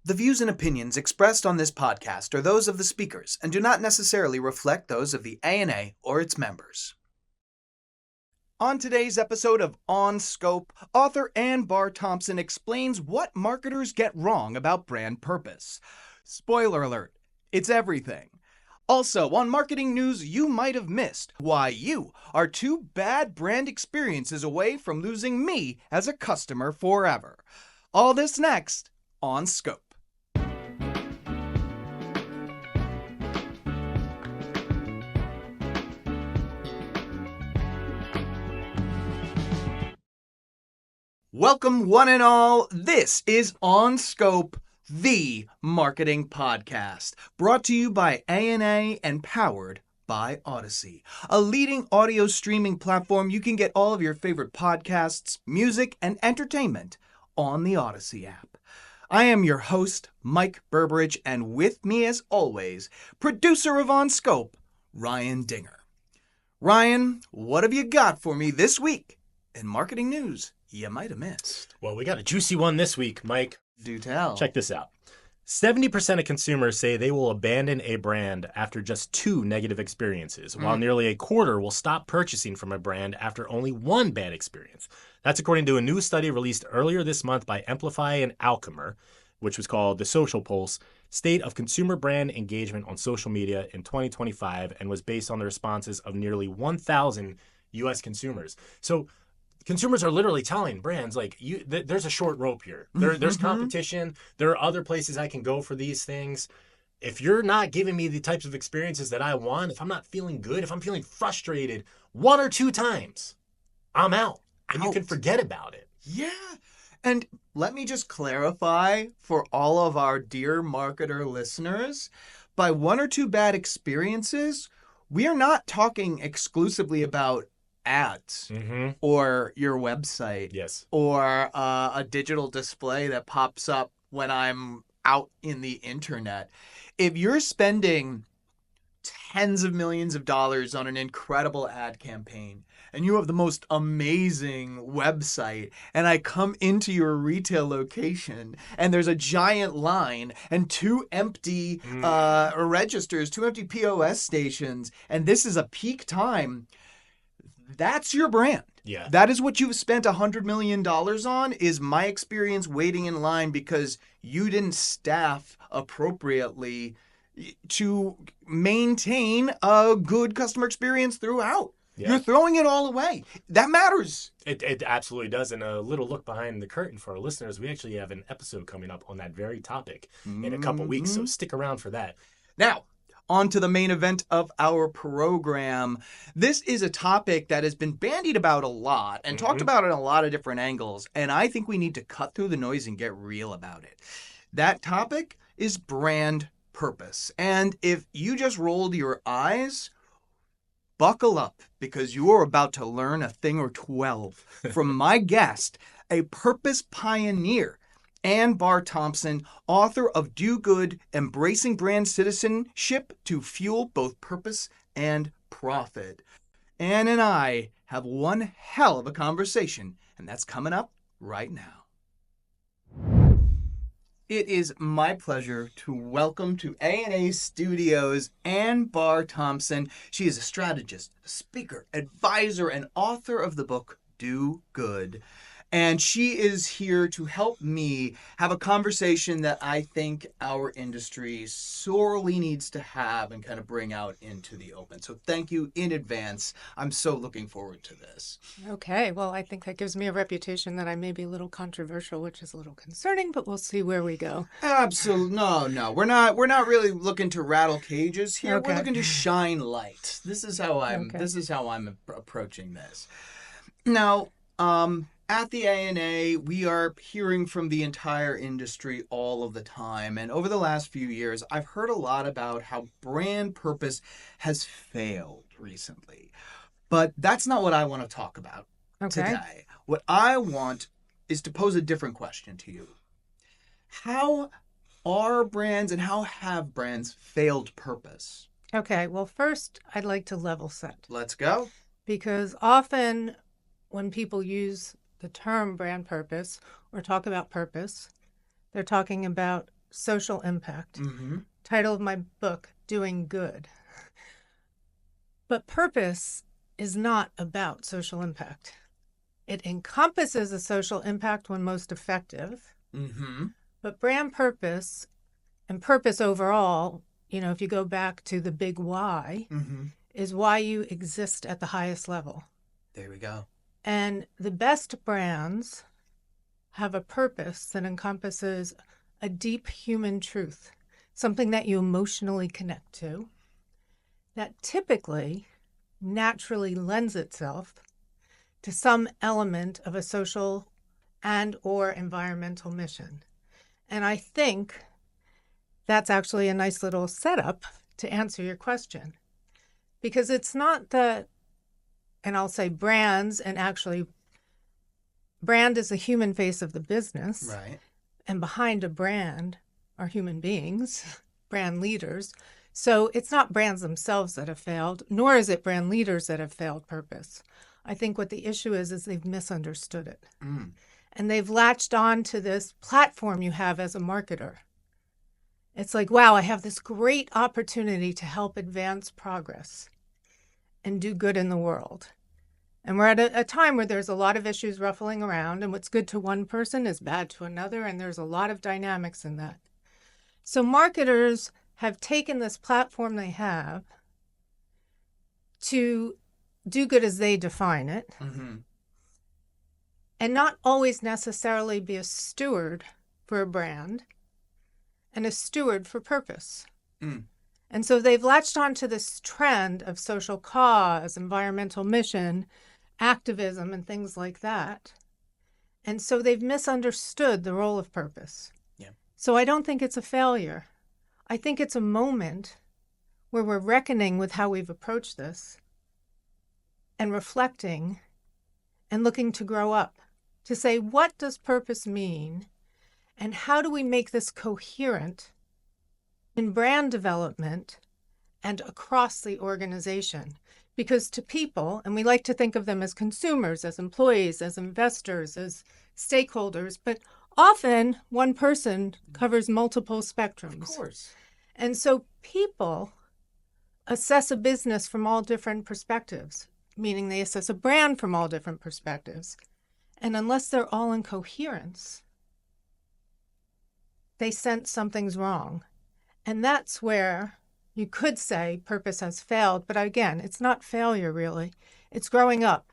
The views and opinions expressed on this podcast are those of the speakers and do not necessarily reflect those of the ANA or its members. On today's episode of On Scope, author Bahr Thompson explains what marketers get wrong about brand purpose. Spoiler alert, it's everything. Also, on marketing news you might have missed, why you are 2 bad brand experiences away from losing me as a customer forever. All this next on Scope. Welcome, one and all. This is On Scope, the marketing podcast, brought to you by ANA and powered by Odyssey, a leading audio streaming platform. You can get all of your favorite podcasts, music, and entertainment on the Odyssey app. I am your host, Mike Berberich, and with me, as always, producer of On Scope, Ryan Dinger. Ryan, what have you got for me this week in marketing news you might have missed? Well, we got a juicy one this week, Mike. Do tell. Check this out. 70% of consumers say they will abandon a brand after just 2 negative experiences, while nearly a quarter will stop purchasing from a brand after only 1 bad experience. That's according to a new study released earlier this month by Amplify and Alchemer, which was called The Social Pulse, State of Consumer Brand Engagement on Social Media in 2025, and was based on the responses of nearly 1,000 U.S. consumers. So consumers are literally telling brands, like, there's a short rope here. There's competition. There are other places I can go for these things. If you're not giving me the types of experiences that I want, if I'm not feeling good, if I'm feeling frustrated 1 or 2 times, I'm out. And you can forget about it. Yeah. And let me just clarify for all of our dear marketer listeners, by 1 or 2 bad experiences, we are not talking exclusively about ads or your website, Yes, or a digital display that pops up when I'm out in the internet. If you're spending tens of millions of dollars on an incredible ad campaign and you have the most amazing website, and I come into your retail location and there's a giant line and 2 empty registers, 2 empty POS stations, and this is a peak time, that's your brand. Yeah. That is what you've spent $100 million on, is my experience waiting in line because you didn't staff appropriately to maintain a good customer experience throughout. Yeah. You're throwing it all away. That matters. It absolutely does. And a little look behind the curtain for our listeners, we actually have an episode coming up on that very topic in a couple weeks, so stick around for that. Now, on to the main event of our program. This is a topic that has been bandied about a lot and talked about in a lot of different angles, and I think we need to cut through the noise and get real about it. That topic is brand purpose. And if you just rolled your eyes, buckle up, because you are about to learn a thing or 12 from my guest, a purpose pioneer, Bahr Thompson, author of Do Good, Embracing Brand Citizenship to Fuel Both Purpose and Profit. Ann and I have one hell of a conversation, and that's coming up right now. It is my pleasure to welcome to ANA Studios Bahr Thompson. She is a strategist, speaker, advisor, and author of the book Do Good. And she is here to help me have a conversation that I think our industry sorely needs to have and kind of bring out into the open. So thank you in advance. I'm so looking forward to this. Okay, well, I think that gives me a reputation that I may be a little controversial, which is a little concerning, but we'll see where we go. Absolutely. No. We're not really looking to rattle cages here. Okay. We're looking to shine light. This is how I'm approaching this. Now, at the ANA, we are hearing from the entire industry all of the time. And over the last few years, I've heard a lot about how brand purpose has failed recently. But that's not what I want to talk about today. What I want is to pose a different question to you. How are brands and how have brands failed purpose? Okay, well, first, I'd like to level set. Let's go. Because often when people use the term brand purpose or talk about purpose, they're talking about social impact. Mm-hmm. Title of my book, Doing Good. But purpose is not about social impact. It encompasses a social impact when most effective. Mm-hmm. But brand purpose and purpose overall, if you go back to the big why, Mm-hmm. is why you exist at the highest level. There we go. And the best brands have a purpose that encompasses a deep human truth, something that you emotionally connect to, that typically naturally lends itself to some element of a social and or environmental mission. And I think that's actually a nice little setup to answer your question. Because it's not that, and I'll say brands, and actually brand is the human face of the business. Right. And behind a brand are human beings, brand leaders. So it's not brands themselves that have failed, nor is it brand leaders that have failed purpose. I think what the issue is they've misunderstood it. Mm. And they've latched on to this platform you have as a marketer. It's like, wow, I have this great opportunity to help advance progress and do good in the world. And we're at a time where there's a lot of issues ruffling around, and what's good to one person is bad to another, and there's a lot of dynamics in that. So marketers have taken this platform they have to do good as they define it, Mm-hmm. and not always necessarily be a steward for a brand and a steward for purpose. Mm. And so they've latched onto this trend of social cause, environmental mission, activism, and things like that. And so they've misunderstood the role of purpose. Yeah. So I don't think it's a failure. I think it's a moment where we're reckoning with how we've approached this and reflecting and looking to grow up, to say, what does purpose mean? And how do we make this coherent in brand development and across the organization? Because to people, and we like to think of them as consumers, as employees, as investors, as stakeholders, but often one person covers multiple spectrums. Of course. And so people assess a business from all different perspectives, meaning they assess a brand from all different perspectives. And unless they're all in coherence, they sense something's wrong. And that's where you could say purpose has failed. But again, it's not failure, really. It's growing up,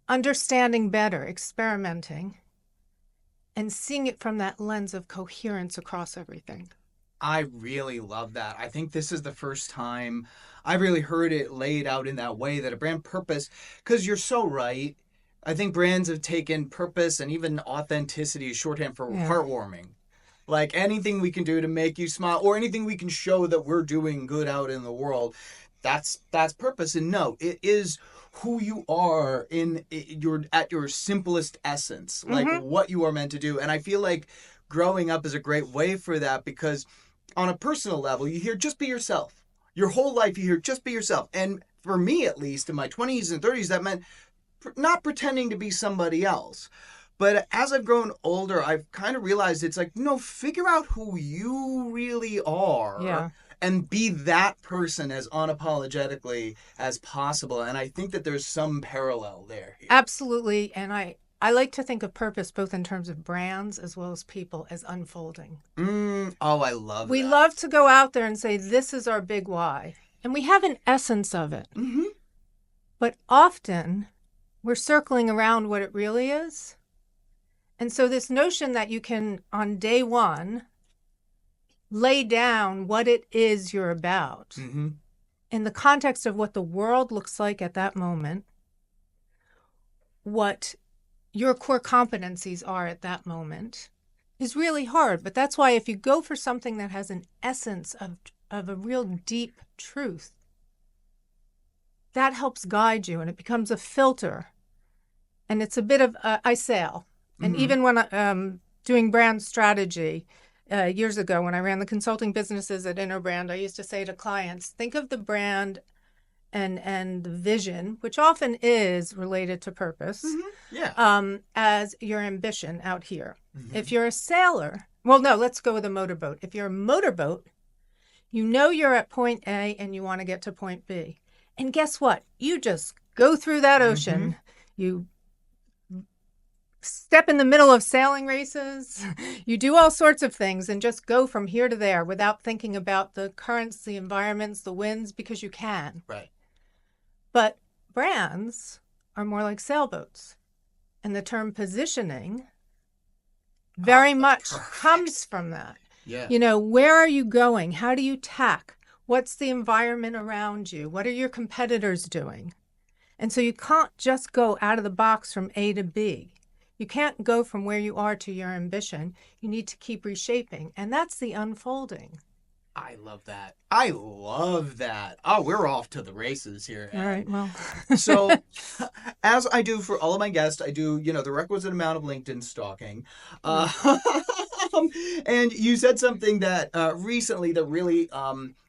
understanding better, experimenting, and seeing it from that lens of coherence across everything. I really love that. I think this is the first time I've really heard it laid out in that way, that a brand purpose, because you're so right. I think brands have taken purpose and even authenticity as shorthand for heartwarming. Like anything we can do to make you smile, or anything we can show that we're doing good out in the world, that's purpose. And no, it is who you are at your simplest essence, like what you are meant to do. And I feel like growing up is a great way for that, because on a personal level, you hear just be yourself. Your whole life, you hear just be yourself. And for me, at least in my 20s and 30s, that meant not pretending to be somebody else. But as I've grown older, I've kind of realized it's like, no, figure out who you really are and be that person as unapologetically as possible. And I think that there's some parallel there. Absolutely. And I like to think of purpose both in terms of brands as well as people as unfolding. Oh, I love We that. love to go out there and say, this is our big why. And we have an essence of it. Mm-hmm. But often we're circling around what it really is. And so this notion that you can, on day one, lay down what it is you're about in the context of what the world looks like at that moment, what your core competencies are at that moment, is really hard. But that's why if you go for something that has an essence of a real deep truth, that helps guide you and it becomes a filter. And it's a bit of, I sail. And even when I'm doing brand strategy years ago, when I ran the consulting businesses at Interbrand, I used to say to clients, think of the brand and the vision, which often is related to purpose, as your ambition out here. If you're a sailor, Well, no, let's go with a motorboat. If you're a motorboat, you know you're at point A and you want to get to point B. And guess what? You just go through that ocean. You step in the middle of sailing races. You do all sorts of things and just go from here to there without thinking about the currents, the environments, the winds, because you can. Right. But brands are more like sailboats. And the term positioning very much comes from that. Yeah. You know, where are you going? How do you tack? What's the environment around you? What are your competitors doing? And so you can't just go out of the box from A to B. You can't go from where you are to your ambition. You need to keep reshaping. And that's the unfolding. I love that. I love that. Oh, we're off to the races here. All right, well. So, as I do for all of my guests, I do, the requisite amount of LinkedIn stalking. And you said something that recently that really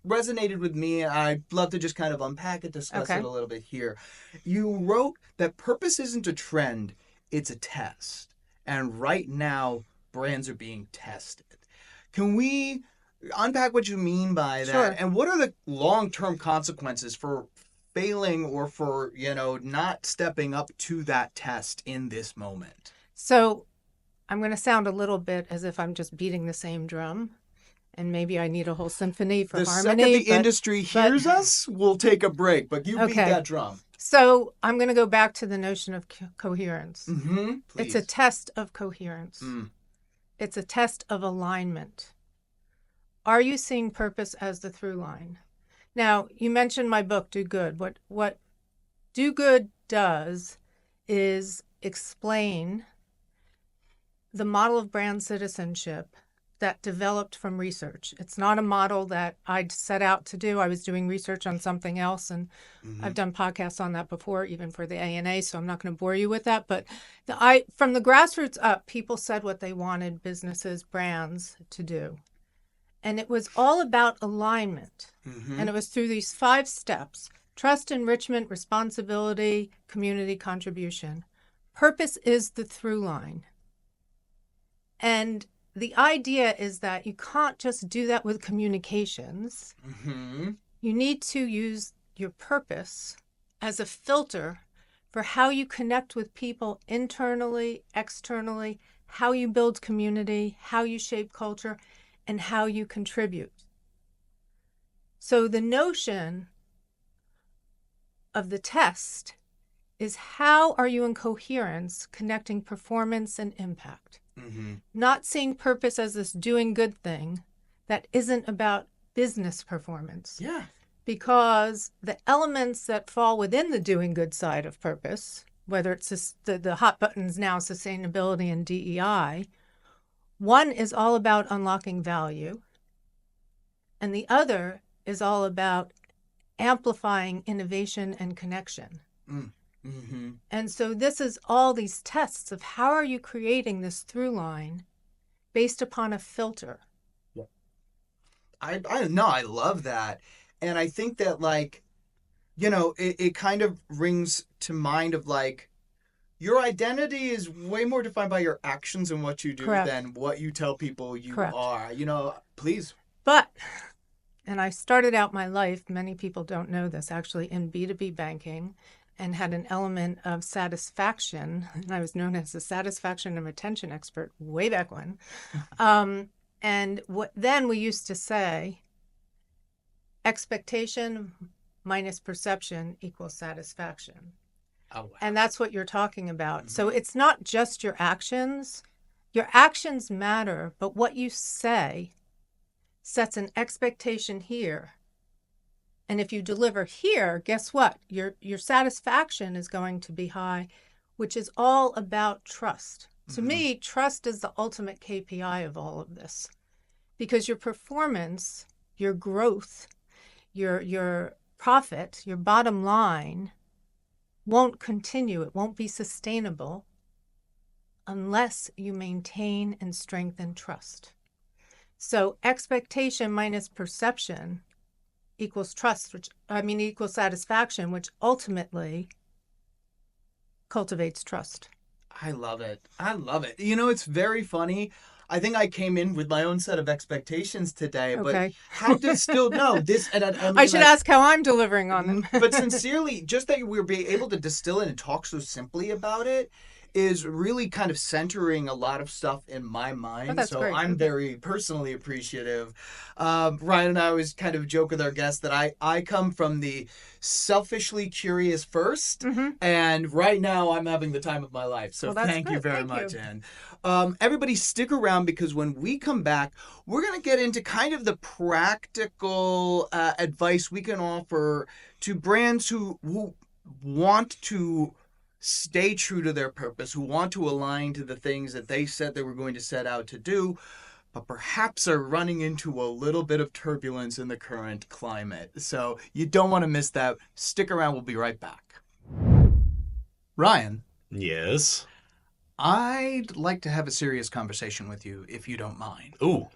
resonated with me. I'd love to just kind of unpack it, discuss it a little bit here. You wrote that purpose isn't a trend, it's a test. And right now, brands are being tested. Can we unpack what you mean by that? Sure. And what are the long-term consequences for failing or for, not stepping up to that test in this moment? So I'm going to sound a little bit as if I'm just beating the same drum. And maybe I need a whole symphony for harmony. The second the industry hears us, we'll take a break. But you beat that drum. So I'm going to go back to the notion of coherence. Mm-hmm. It's a test of coherence. It's a test of alignment. Are you seeing purpose as the through line? Now, you mentioned my book, Do Good. What Do Good does is explain the model of brand citizenship that developed from research. It's not a model that I'd set out to do. I was doing research on something else, and I've done podcasts on that before, even for the ANA, so I'm not going to bore you with that. But from the grassroots up, people said what they wanted businesses, brands to do. And it was all about alignment. And it was through these 5 steps: trust, enrichment, responsibility, community contribution. Purpose is the through line. And the idea is that you can't just do that with communications. You need to use your purpose as a filter for how you connect with people internally, externally, how you build community, how you shape culture, and how you contribute. So the notion of the test is, how are you in coherence connecting performance and impact? Not seeing purpose as this doing good thing that isn't about business performance. Yeah. Because the elements that fall within the doing good side of purpose, whether it's the hot buttons now, sustainability and DEI, one is all about unlocking value, and the other is all about amplifying innovation and connection. And so this is all these tests of how are you creating this through line based upon a filter. I love that. And I think that, it kind of rings to mind of, your identity is way more defined by your actions and what you do than what you tell people you are. Please. But, and I started out my life, many people don't know this, actually, in B2B banking, and had an element of satisfaction. And I was known as a satisfaction and retention expert way back when. And then we used to say, expectation minus perception equals satisfaction. Oh, wow. And that's what you're talking about. So it's not just your actions. Your actions matter, but what you say sets an expectation here. And if you deliver here, guess what? Your satisfaction is going to be high, which is all about trust. To me, trust is the ultimate KPI of all of this, because your performance, your growth, your profit, your bottom line won't continue. It won't be sustainable unless you maintain and strengthen trust. So expectation minus perception equals trust, equals satisfaction, which ultimately cultivates trust. I love it. It's very funny. I think I came in with my own set of expectations today, but Okay. had to still know this. And I mean, I should like, ask how I'm delivering on them. but sincerely, just that we were being able to distill it and talk so simply about it is really kind of centering a lot of stuff in my mind. that's So great. I'm very personally appreciative. Ryan and I always kind of joke with our guests that I come from the selfishly curious first, and right now I'm having the time of my life. So Well, that's thank you good. very Thank much, you. Ann. Everybody stick around because when we come back, we're going to get into kind of the practical advice we can offer to brands who want to stay true to their purpose, who want to align to the things that they said they were going to set out to do, but perhaps are running into a little bit of turbulence in the current climate. So you don't want to miss that. Stick around. We'll be right back. Ryan, Yes. I'd like to have a serious conversation with you if you don't mind. Ooh.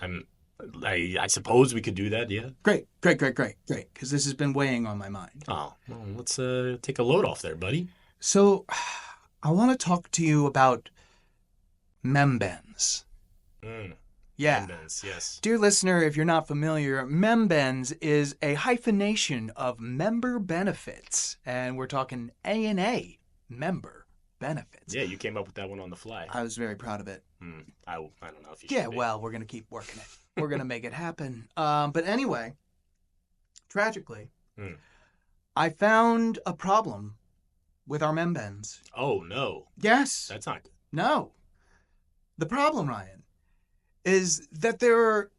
I suppose we could do that, yeah. Great. Because this has been weighing on my mind. Oh, well, let's take a load off there, buddy. So I want to talk to you about membens. Yeah. Membens, yes. Dear listener, if you're not familiar, membens is a hyphenation of member benefits. And we're talking A&A, member benefits. Yeah, you came up with that one on the fly. I was very proud of it. I don't know if you Yeah, should be. well, we're going to keep working it. We're going to make it happen. But anyway, tragically, I found a problem with our membens. Oh, no. Yes. That's not good. No. The problem, Ryan, is that there are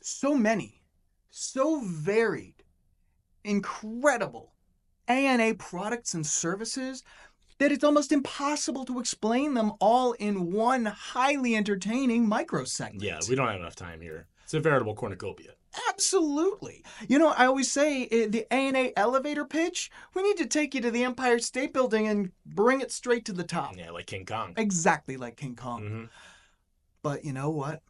so many, so varied, incredible A&A products and services that it's almost impossible to explain them all in one highly entertaining microsegment. Yeah, we don't have enough time here. It's a veritable cornucopia. Absolutely. You know, I always say the A&A elevator pitch, we need to take you to the Empire State Building and bring it straight to the top. Yeah, like King Kong. Exactly like King Kong. Mm-hmm. But you know what?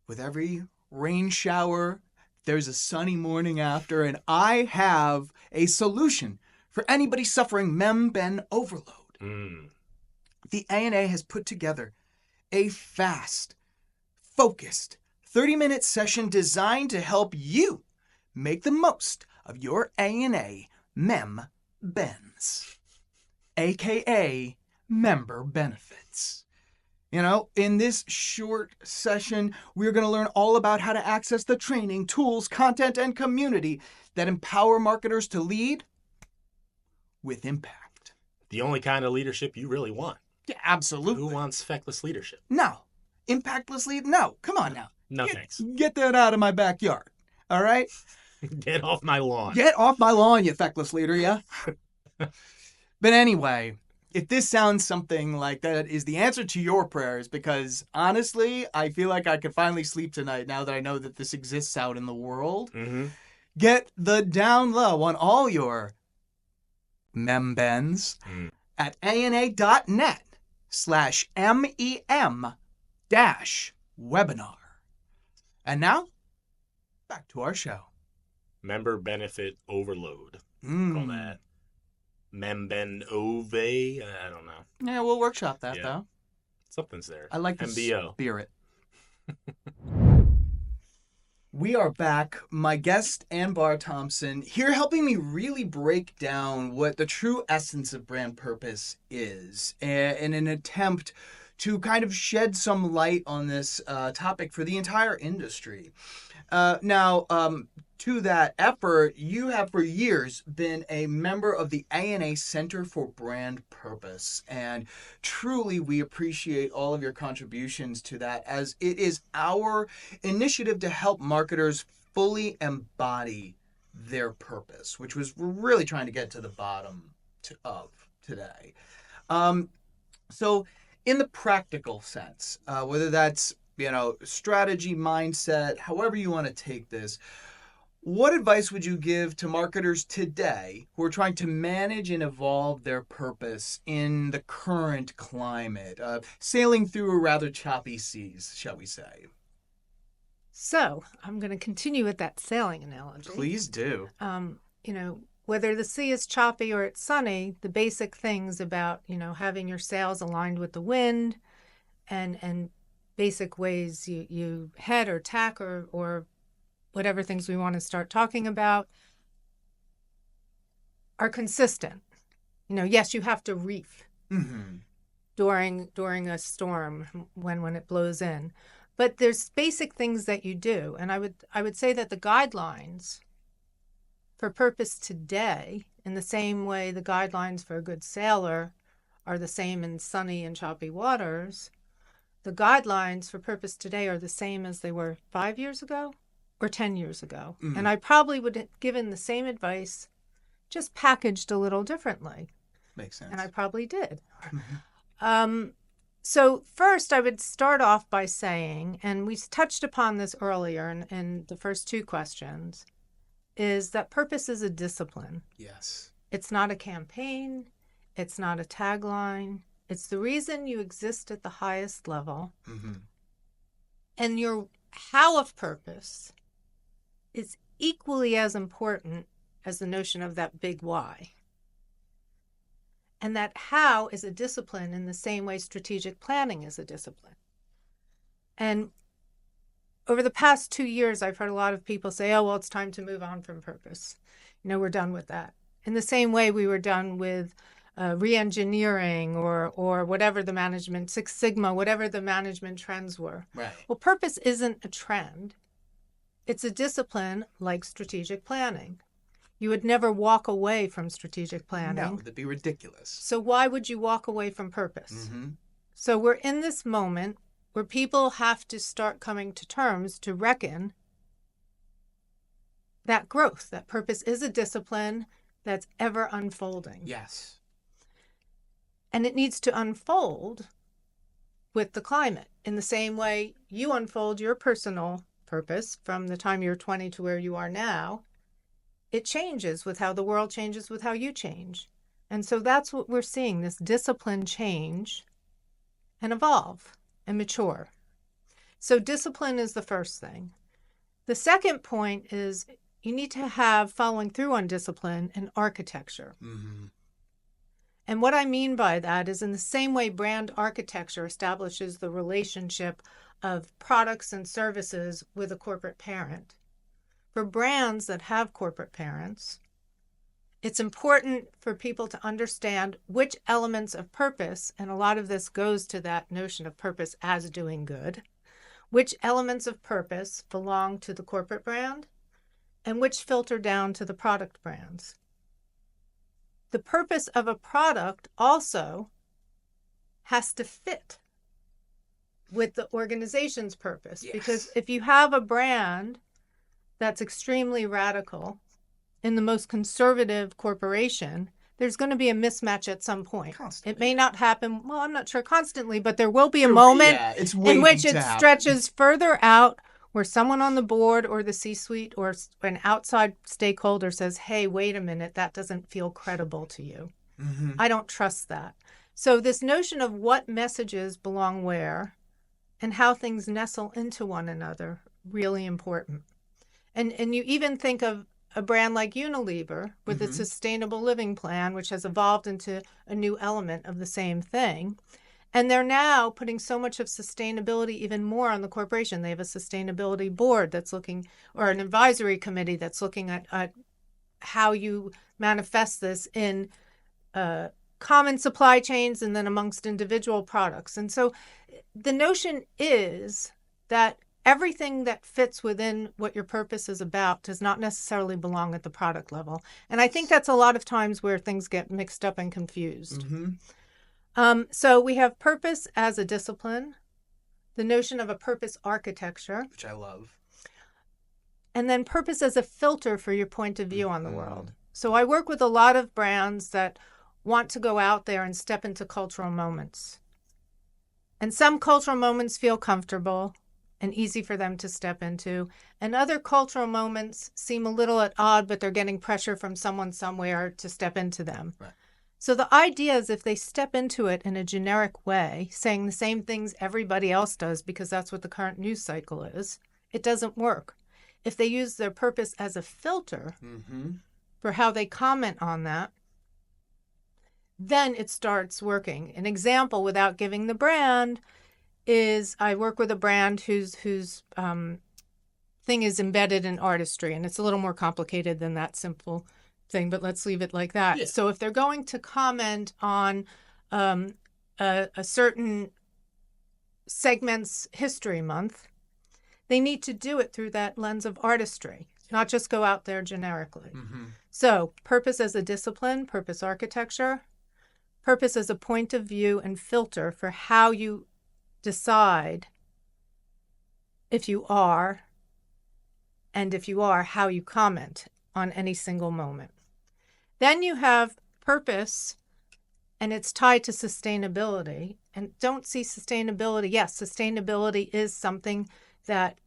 With every rain shower, there's a sunny morning after, and I have a solution for anybody suffering memben overload. The A&A has put together a fast, focused, 30-minute session designed to help you make the most of your A&A membens, aka member benefits. You know, in this short session, we're going to learn all about how to access the training, tools, content, and community that empower marketers to lead with impact. The only kind of leadership you really want. Yeah, absolutely. Who wants feckless leadership? No. Impactless lead? No. Come on now. No, thanks. Get that out of my backyard. All right? Get off my lawn. Get off my lawn, you feckless leader, yeah? But anyway, if this sounds something like that is the answer to your prayers, because honestly, I feel like I could finally sleep tonight now that I know that this exists out in the world. Get the down low on all your membens at ana.net/MEM-webinar. And now, back to our show. Member benefit overload. Call that. Memben Ove. I don't know. Yeah, we'll workshop that, though. Something's there. I like the MBO. spirit. We are back. My guest, Bahr Thompson, here helping me really break down what the true essence of brand purpose is in an attempt to kind of shed some light on this topic for the entire industry. Now, to that effort, you have for years been a member of the A&A Center for Brand Purpose, and truly we appreciate all of your contributions to that, as it is our initiative to help marketers fully embody their purpose, which was we're really trying to get to the bottom of today. So in the practical sense, whether that's strategy, mindset, however you want to take this, what advice would you give to marketers today who are trying to manage and evolve their purpose in the current climate, sailing through a rather choppy seas, shall we say? So I'm going to continue with that sailing analogy. Please do. Whether the sea is choppy or it's sunny, the basic things about, having your sails aligned with the wind and basic ways you head or tack or whatever things we want to start talking about are consistent. Yes, you have to reef during a storm when it blows in, but there's basic things that you do, and I would say that the guidelines for purpose today, in the same way the guidelines for a good sailor are the same in sunny and choppy waters, the guidelines for purpose today are the same as they were 5 years ago or 10 years ago. And I probably would have given the same advice, just packaged a little differently. Makes sense. And I probably did. So first, I would start off by saying, and we touched upon this earlier in the first two questions, is that purpose is a discipline. Yes. It's not a campaign. It's not a tagline. It's the reason you exist at the highest level. And your how of purpose is equally as important as the notion of that big why. And that how is a discipline in the same way strategic planning is a discipline. And over the past 2 years, I've heard a lot of people say, oh, well, it's time to move on from purpose. We're done with that. In the same way we were done with re-engineering or whatever the management, Six Sigma, whatever the management trends were. Right. Well, purpose isn't a trend. It's a discipline like strategic planning. You would never walk away from strategic planning. No, that'd be ridiculous. So why would you walk away from purpose? So we're in this moment where people have to start coming to terms to reckon that growth, that purpose is a discipline that's ever unfolding. Yes. And it needs to unfold with the climate in the same way you unfold your personal purpose from the time you're 20 to where you are now. It changes with how the world changes, with how you change. And so that's what we're seeing, this discipline change and evolve and mature. So discipline is the first thing. The second point is you need to have, following through on discipline, an architecture. And what I mean by that is in the same way brand architecture establishes the relationship of products and services with a corporate parent. For brands that have corporate parents, it's important for people to understand which elements of purpose, and a lot of this goes to that notion of purpose as doing good, which elements of purpose belong to the corporate brand and which filter down to the product brands. The purpose of a product also has to fit with the organization's purpose. Yes. Because if you have a brand that's extremely radical in the most conservative corporation, there's going to be a mismatch at some point. Constantly. It may not happen, well, I'm not sure constantly, but there will be a moment in which it stretches further out where someone on the board or the C-suite or an outside stakeholder says, hey, wait a minute, that doesn't feel credible to you. I don't trust that. So this notion of what messages belong where and how things nestle into one another, really important. And you even think of a brand like Unilever with its sustainable living plan, which has evolved into a new element of the same thing. And they're now putting so much of sustainability even more on the corporation. They have a sustainability board that's looking, or an advisory committee that's looking at how you manifest this in common supply chains and then amongst individual products. And so the notion is that everything that fits within what your purpose is about does not necessarily belong at the product level. And I think that's a lot of times where things get mixed up and confused. So we have purpose as a discipline, the notion of a purpose architecture, which I love, and then purpose as a filter for your point of view on the world. So I work with a lot of brands that want to go out there and step into cultural moments. And some cultural moments feel comfortable and easy for them to step into. And other cultural moments seem a little at odd, but they're getting pressure from someone somewhere to step into them. Right. So the idea is if they step into it in a generic way, saying the same things everybody else does because that's what the current news cycle is, it doesn't work. If they use their purpose as a filter for how they comment on that, then it starts working. An example, without giving the brand, is I work with a brand whose thing is embedded in artistry, and it's a little more complicated than that simple thing, but let's leave it like that. Yeah. So if they're going to comment on a certain segment's history month, they need to do it through that lens of artistry, not just go out there generically. So purpose as a discipline, purpose architecture, purpose as a point of view and filter for how you decide if you are, and if you are, how you comment on any single moment. Then you have purpose, and it's tied to sustainability. And don't see sustainability. Yes, sustainability is something that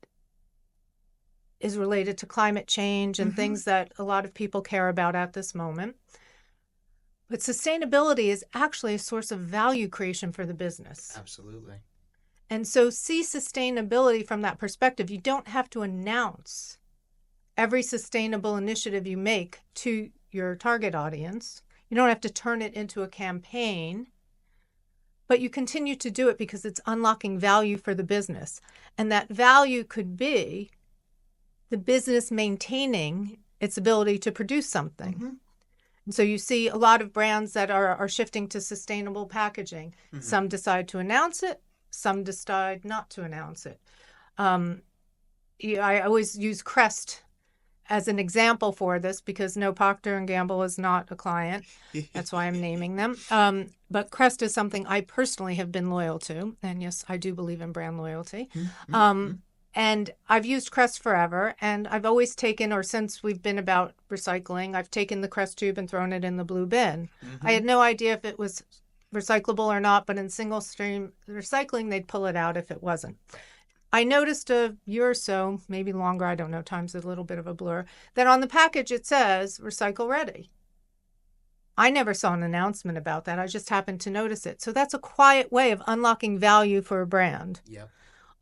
is related to climate change and things that a lot of people care about at this moment. But sustainability is actually a source of value creation for the business. Absolutely. And so see sustainability from that perspective. You don't have to announce every sustainable initiative you make to your target audience. You don't have to turn it into a campaign, but you continue to do it because it's unlocking value for the business. And that value could be the business maintaining its ability to produce something. And so you see a lot of brands that are shifting to sustainable packaging. Some decide to announce it, some decide not to announce it. I always use Crest as an example for this because no, Procter & Gamble is not a client. That's why I'm naming them. But Crest is something I personally have been loyal to. And yes, I do believe in brand loyalty. And I've used Crest forever. And I've always taken, or since we've been about recycling, I've taken the Crest tube and thrown it in the blue bin. I had no idea if it was recyclable or not, but in single stream recycling, they'd pull it out if it wasn't. I noticed a year or so, maybe longer, I don't know, time's a little bit of a blur, that on the package it says recycle ready. I never saw an announcement about that. I just happened to notice it. So that's a quiet way of unlocking value for a brand. Yep.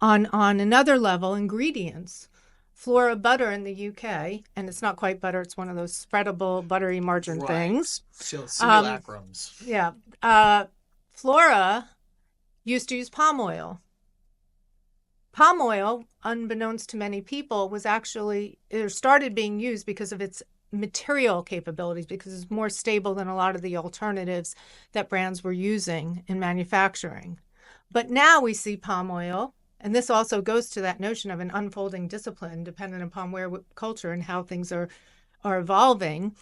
On another level, ingredients. Flora butter in the UK, and it's not quite butter, it's one of those spreadable buttery margarine things. Simulacrums. Flora used to use palm oil. Palm oil, unbeknownst to many people, was actually, it started being used because of its material capabilities, because it's more stable than a lot of the alternatives that brands were using in manufacturing. But now we see palm oil, and this also goes to that notion of an unfolding discipline dependent upon where culture and how things are evolving.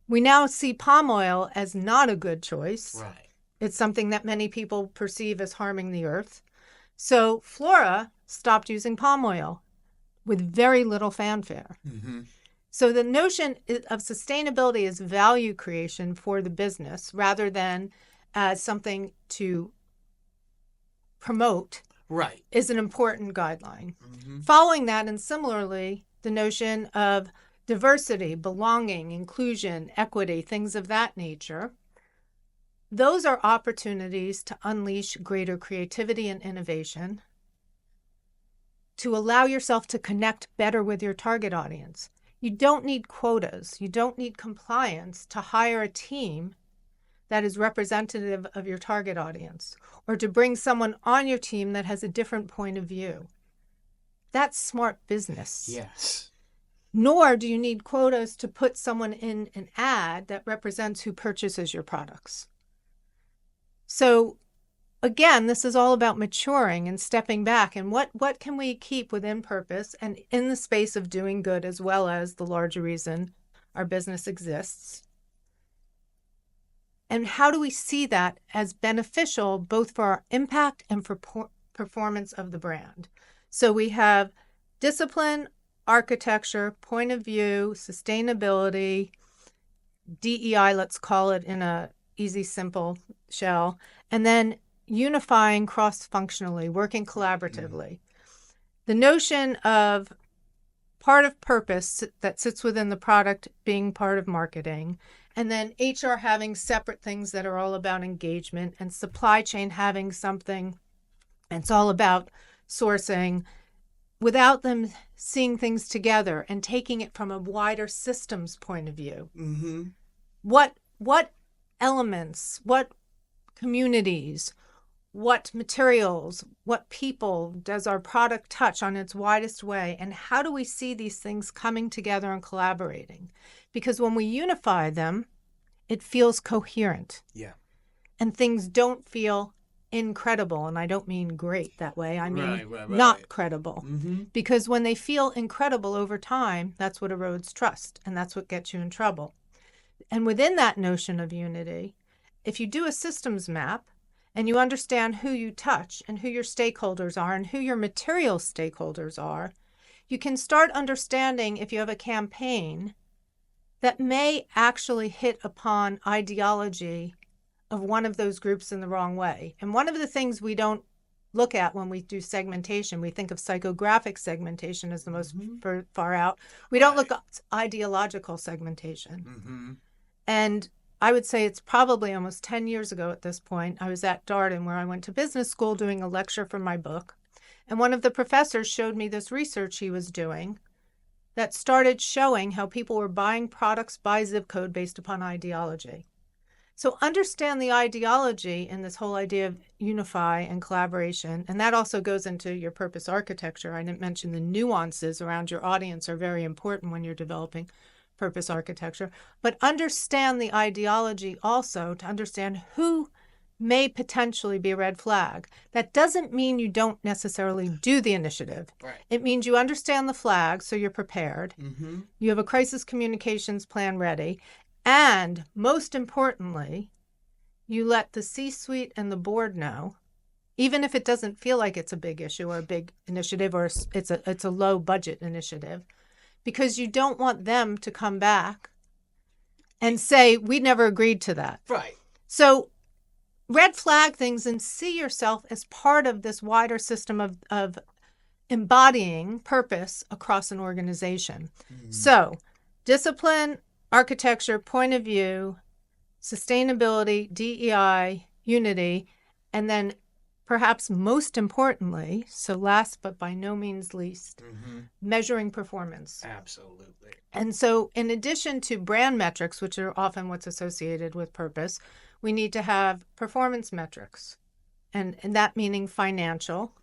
We now see palm oil as not a good choice. Right. It's something that many people perceive as harming the earth. So Flora stopped using palm oil with very little fanfare. So the notion of sustainability is value creation for the business rather than as something to promote. Right. Is an important guideline. Following that, and similarly, the notion of diversity, belonging, inclusion, equity, things of that nature, those are opportunities to unleash greater creativity and innovation, to allow yourself to connect better with your target audience. You don't need quotas. You don't need compliance to hire a team that is representative of your target audience, or to bring someone on your team that has a different point of view. That's smart business. Yes. Nor do you need quotas to put someone in an ad that represents who purchases your products. So again, this is all about maturing and stepping back and what can we keep within purpose and in the space of doing good as well as the larger reason our business exists. And how do we see that as beneficial both for our impact and for performance of the brand? So we have discipline, architecture, point of view, sustainability, DEI, let's call it in a easy, simple shell, and then unifying cross-functionally, working collaboratively. The notion of part of purpose that sits within the product being part of marketing, and then HR having separate things that are all about engagement, and supply chain having something, and it's all about sourcing, without them seeing things together and taking it from a wider systems point of view. What elements, what communities, what materials, what people does our product touch on its widest way, and how do we see these things coming together and collaborating? Because when we unify them, it feels coherent. Yeah. And things don't feel incredible. And I don't mean great that way. I mean Right. not credible. Mm-hmm. Because when they feel incredible over time, that's what erodes trust. And that's what gets you in trouble. And within that notion of unity, if you do a systems map and you understand who you touch and who your stakeholders are and who your material stakeholders are, you can start understanding if you have a campaign that may actually hit upon ideology of one of those groups in the wrong way. And one of the things we don't look at when we do segmentation, we think of psychographic segmentation as the most far out. We don't look at ideological segmentation. Mm-hmm. And I would say it's probably almost 10 years ago at this point. I was at Darden where I went to business school doing a lecture for my book. And one of the professors showed me this research he was doing that started showing how people were buying products by zip code based upon ideology. So understand the ideology in this whole idea of unify and collaboration. And that also goes into your purpose architecture. I didn't mention the nuances around your audience are very important when you're developing purpose architecture. But understand the ideology also to understand who may potentially be a red flag. That doesn't mean you don't necessarily do the initiative. Right. It means you understand the flag, so you're prepared. Mm-hmm. You have a crisis communications plan ready. And most importantly, you let the C-suite and the board know, even if it doesn't feel like it's a big issue or a big initiative or it's a low budget initiative, because you don't want them to come back and say, we never agreed to that. Right. So red flag things and see yourself as part of this wider system of embodying purpose across an organization. So discipline, architecture, point of view, sustainability, DEI, unity, and then perhaps most importantly, so last but by no means least, measuring performance. Absolutely. And so in addition to brand metrics, which are often what's associated with purpose, we need to have performance metrics, and that meaning financial.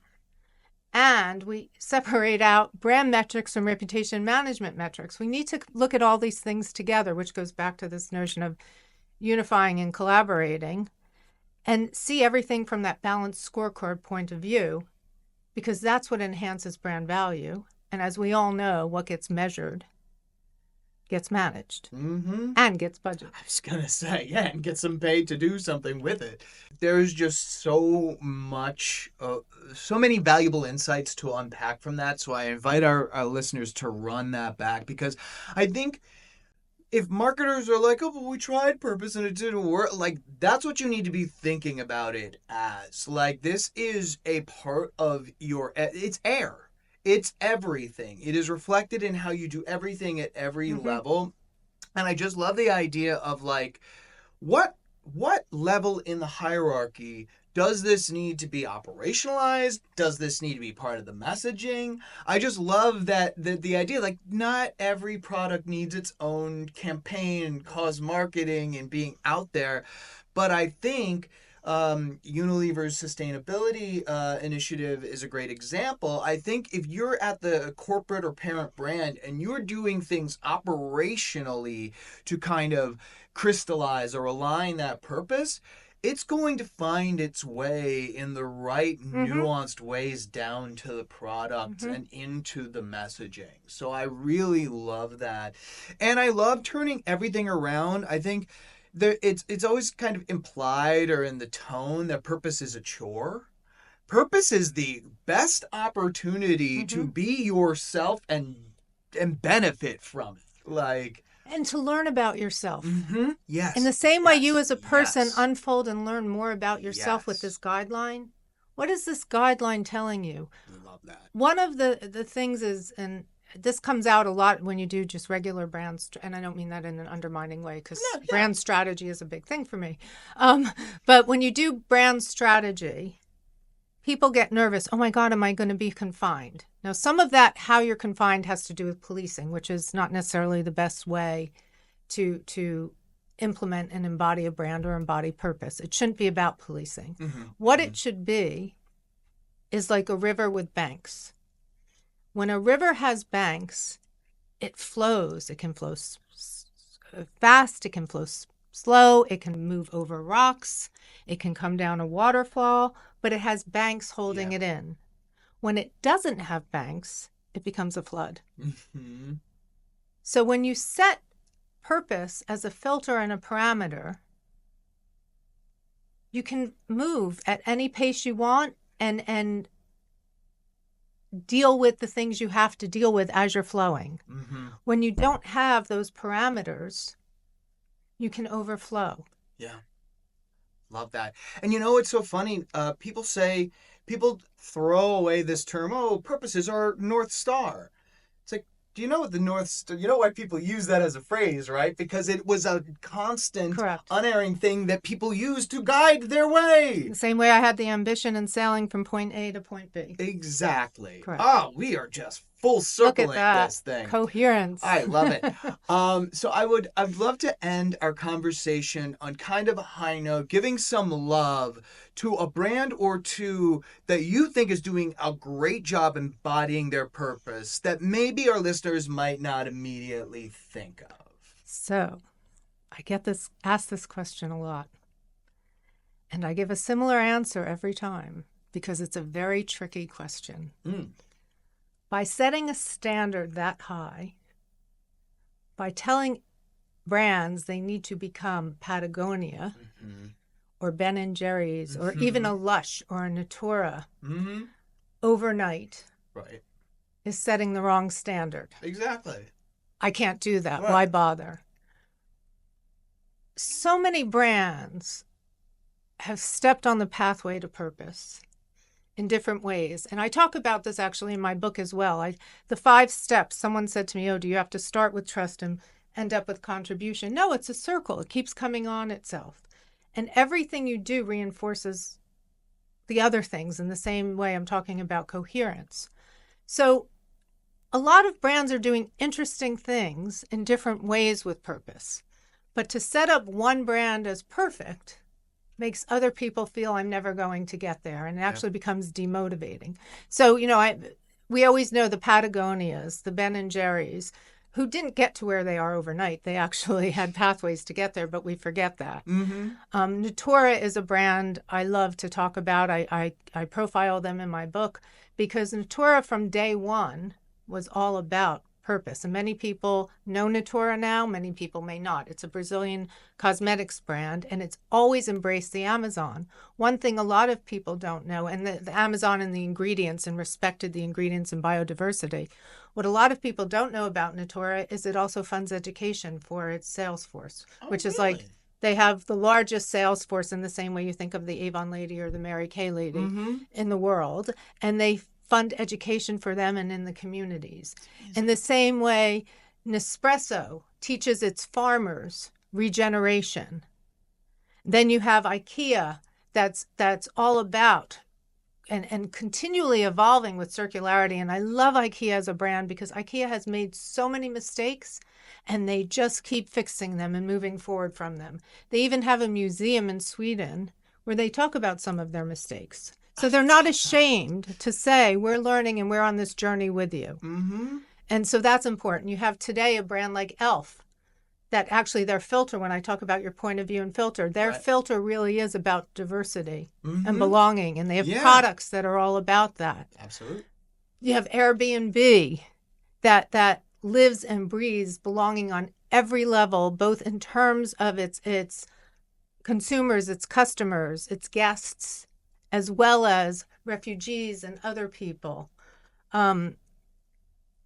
And we separate out brand metrics from reputation management metrics. We need to look at all these things together, which goes back to this notion of unifying and collaborating, and see everything from that balanced scorecard point of view, because that's what enhances brand value. And as we all know, what gets measured gets managed and gets budgeted. I was going to say, yeah, and get some paid to do something with it. There's just so much, so many valuable insights to unpack from that. So I invite our listeners to run that back, because I think if marketers are like, oh, but we tried purpose and it didn't work, like, that's what you need to be thinking about it as. Like, this is a part of it's air. It's everything. It is reflected in how you do everything at every level. And I just love the idea of, like, what level in the hierarchy does this need to be operationalized? Does this need to be part of the messaging? I just love that the idea, like, not every product needs its own campaign and cause marketing and being out there. But I think Unilever's sustainability initiative is a great example. I think if you're at the corporate or parent brand and you're doing things operationally to kind of crystallize or align that purpose, it's going to find its way in the right nuanced ways down to the product and into the messaging. So I really love that. And I love turning everything around. I think it's always kind of implied or in the tone that purpose is a chore. Purpose is the best opportunity to be yourself and benefit from it. Like, and to learn about yourself. Yes. In the same way you as a person Yes. unfold and learn more about yourself with this guideline, what is this guideline telling you? I love that. One of the things is, and this comes out a lot when you do just regular brands, and I don't mean that in an undermining way, because brand strategy is a big thing for me. But when you do brand strategy, people get nervous. Oh my God, am I going to be confined? Now, some of that, how you're confined, has to do with policing, which is not necessarily the best way to implement and embody a brand or embody purpose. It shouldn't be about policing. Mm-hmm. What it should be is like a river with banks. When a river has banks, it flows. It can flow fast, it can flow slow, it can move over rocks, it can come down a waterfall, but it has banks holding it in. When it doesn't have banks, it becomes a flood. Mm-hmm. So when you set purpose as a filter and a parameter, you can move at any pace you want and deal with the things you have to deal with as you're flowing. Mm-hmm. When you don't have those parameters, you can overflow. Yeah. Love that. And it's so funny. People throw away this term, oh, purpose is our North Star. It's like, do you know what the North Star, why people use that as a phrase, right? Because it was a constant, Correct. unerring thing that people used to guide their way. The same way I had the ambition in sailing from point A to point B. Exactly. Correct. Oh, we are just full Look circling at that. this thing. Coherence. I love it. So I'd love to end our conversation on kind of a high note, giving some love to a brand or two that you think is doing a great job embodying their purpose that maybe our listeners might not immediately think of. So I asked this question a lot. And I give a similar answer every time because it's a very tricky question. By setting a standard that high, by telling brands they need to become Patagonia or Ben & Jerry's or even a Lush or a Natura overnight, right, is setting the wrong standard. Exactly. I can't do that. Right. Why bother? So many brands have stepped on the pathway to purpose in different ways. And I talk about this actually in my book as well. The 5 steps, someone said to me, oh, do you have to start with trust and end up with contribution? No, it's a circle. It keeps coming on itself. And everything you do reinforces the other things in the same way I'm talking about coherence. So a lot of brands are doing interesting things in different ways with purpose. But to set up one brand as perfect makes other people feel I'm never going to get there, and it actually becomes demotivating. So, we always know the Patagonias, the Ben & Jerry's, who didn't get to where they are overnight. They actually had pathways to get there, but we forget that. Natura is a brand I love to talk about. I profile them in my book because Natura from day one was all about purpose. And many people know Natura now, many people may not. It's a Brazilian cosmetics brand, and it's always embraced the Amazon. One thing a lot of people don't know, and the Amazon and the ingredients and respected the ingredients and biodiversity. What a lot of people don't know about Natura is it also funds education for its sales force, which is like they have the largest sales force in the same way you think of the Avon lady or the Mary Kay lady in the world. And they fund education for them and in the communities. In the same way, Nespresso teaches its farmers regeneration. Then you have IKEA that's all about and continually evolving with circularity. And I love IKEA as a brand because IKEA has made so many mistakes and they just keep fixing them and moving forward from them. They even have a museum in Sweden where they talk about some of their mistakes. So they're not ashamed to say, we're learning and we're on this journey with you. And so that's important. You have today a brand like e.l.f. that actually their filter, when I talk about your point of view and filter, their filter really is about diversity and belonging. And they have products that are all about that. Absolutely. You have Airbnb that lives and breathes belonging on every level, both in terms of its consumers, its customers, its guests, as well as refugees and other people. In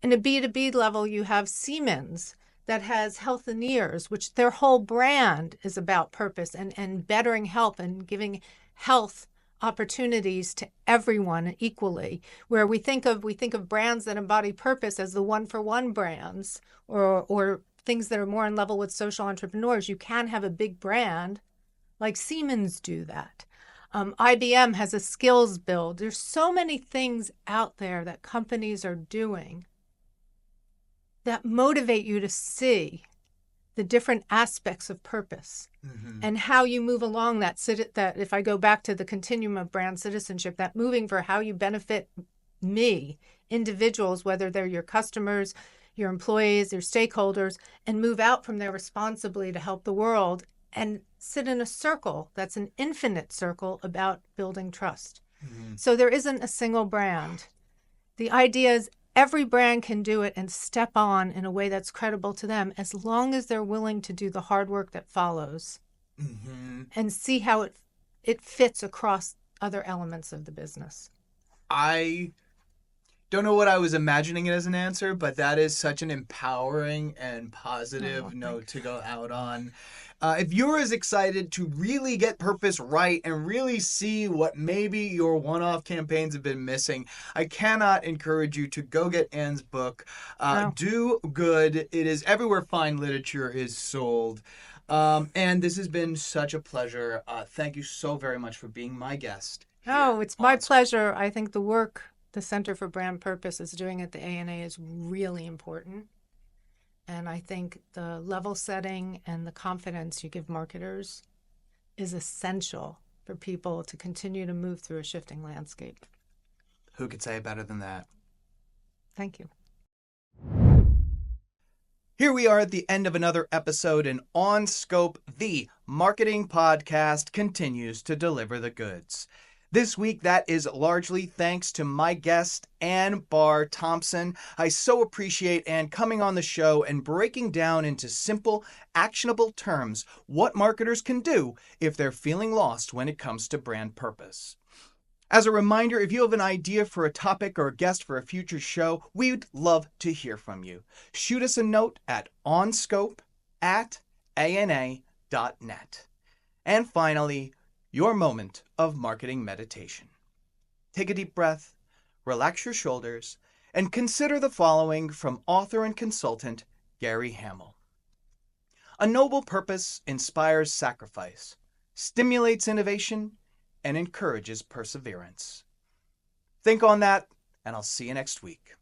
a B2B level, you have Siemens that has Healthineers, which their whole brand is about purpose and bettering health and giving health opportunities to everyone equally. Where we think of brands that embody purpose as the one-for-one brands or things that are more in level with social entrepreneurs. You can have a big brand like Siemens do that. IBM has a skills build. There's so many things out there that companies are doing that motivate you to see the different aspects of purpose Mm-hmm. and how you move along that if I go back to the continuum of brand citizenship, that moving for how you benefit me, individuals, whether they're your customers, your employees, your stakeholders, and move out from there responsibly to help the world and sit in a circle that's an infinite circle about building trust. Mm-hmm. So there isn't a single brand. The idea is every brand can do it and step on in a way that's credible to them as long as they're willing to do the hard work that follows Mm-hmm. and see how it fits across other elements of the business. I don't know what I was imagining it as an answer, but that is such an empowering and positive note to go out on. If you're as excited to really get purpose right and really see what maybe your one-off campaigns have been missing, I cannot encourage you to go get Anne's book. Do good. It is everywhere fine literature is sold. And this has been such a pleasure. Thank you so very much for being my guest. Oh, it's my pleasure. I think the work the Center for Brand Purpose is doing at the ANA is really important. And I think the level setting and the confidence you give marketers is essential for people to continue to move through a shifting landscape. Who could say it better than that? Thank you. Here we are at the end of another episode, and On Scope, the marketing podcast, continues to deliver the goods. This week, that is largely thanks to my guest, Bahr Thompson. I so appreciate Anne coming on the show and breaking down into simple, actionable terms what marketers can do if they're feeling lost when it comes to brand purpose. As a reminder, if you have an idea for a topic or a guest for a future show, we'd love to hear from you. Shoot us a note at onscope@ana.net. And finally, your moment of marketing meditation. Take a deep breath, relax your shoulders, and consider the following from author and consultant Gary Hamel. A noble purpose inspires sacrifice, stimulates innovation, and encourages perseverance. Think on that, and I'll see you next week.